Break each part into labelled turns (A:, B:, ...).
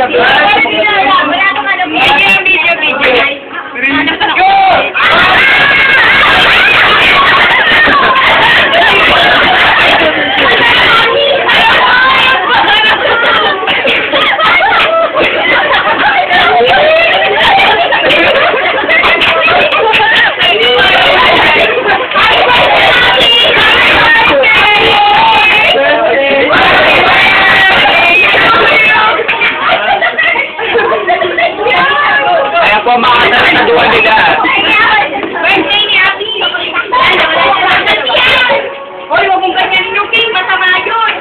A: Wala akong ano. Video.
B: Go! Naduan nila.
A: Birthday ni Abby. Hoy, huwag mong ganyanin yung cake. Masama yun.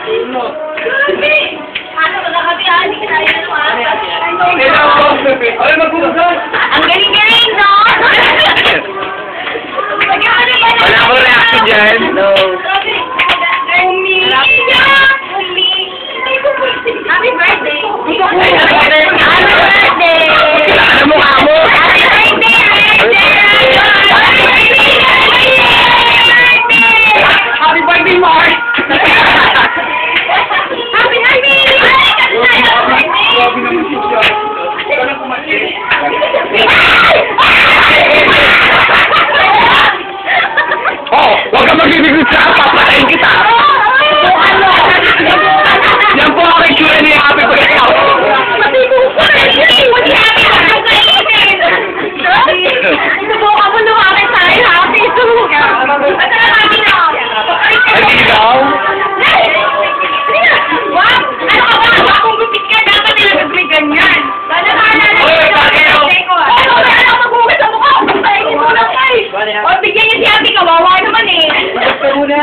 A: Ano ba na kami? Hindi ka tayo
B: Ay, magbubusan.
A: Ang galing-galing, no?
B: Wala akong reaction dyan. No.
A: Happy birthday!
B: Happy birthday! Ano mukha mo?
A: Happy birthday!
B: Happy birthday, Mark!
A: Happy birthday!
B: Grabe naman siya. Wala kumasin. Oh, huwag ka magbibigay sa papatayin kita! Yan po ang itsura ni Happy Birthday ako!
A: Subukan mo lumaki sa akin, Happy! Subukan!
B: Nag-ilaw?
A: Wow! Ano ka ba? Kung gupit ka, dapat nilagay ganyan. Sana maalala ko yung birthday ko. Wala ako maghugas sa mukha. Pagpaingin mo lang kayo. O, bigyan niya si Happy. Kawawa naman eh.
B: Basta muna!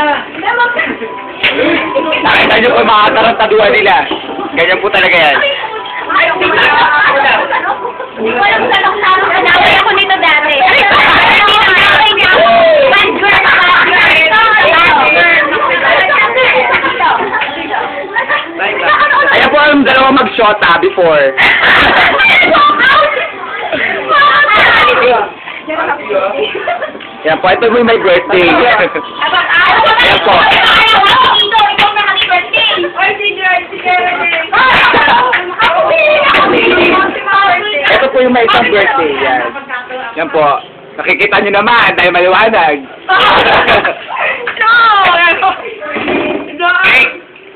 B: Nakita niyo po mga tarantaduhan nila. Ganyan po talaga yan.
A: Hindi ko alam sa loksalok. Nanaway ako nito dati. Bad girl,
B: Ayan po ang dalawa mag-shota before. Yan po, ito po yung my birthday. Ayan po. Ito po yung may isang birthday. Yan. Yan po. Nakikita nyo naman, dahil maliwanag.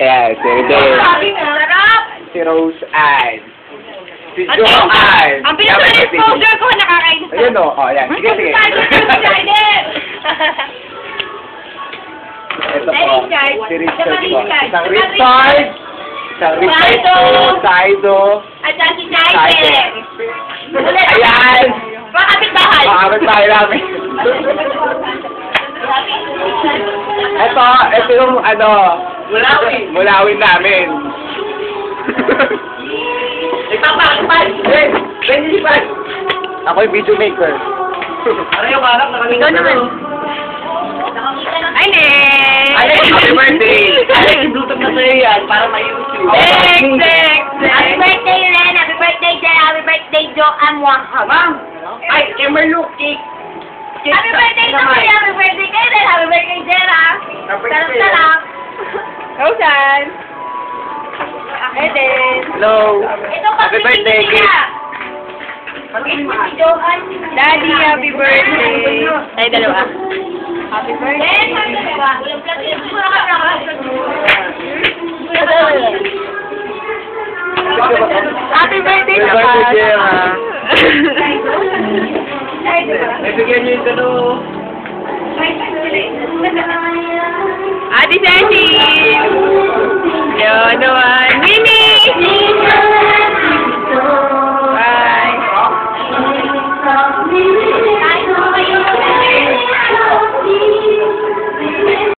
B: Ayan, si Rede. Si Rose Ann. Si Joanne.
A: Ang pinaka-exposure ko, nakakainis.
B: Ayan o. Oh, ayan. Sige, sige. Ito po. Si Richard po. Isang Richard. Isang Richard po. Saido.
A: At saka si Jaiden.
B: Ayan.
A: Makapit bahay.
B: Makapit bahay namin. Ito yung ano. Mulawin namin.
A: Ipapakipad.
B: Benjipad. Ako yung video maker.
C: Ano yung anak?
A: Ikaw naman. Ay, Nick!
B: Happy birthday!
C: Alex, bluetooth na sa'yo yan para ma-YouTube.
A: Happy birthday, Ren! Happy birthday, Jer! Happy birthday, Joe!
C: Ma'am! Ay, Emerlu, cake!
A: Happy birthday to me! Happy birthday kay Ren! Happy birthday, Jer! Sarap-sarap! Rosan! Eden!
B: Hello!
A: Ito
B: Happy birthday, kid!
A: Daddy, happy birthday! Ay, dalawa. Happy birthday! Happy birthday
B: Happy
A: sa
B: birthday, Gemma!
C: Naibigyan niyo yung gano'n.
A: Ate Ceci!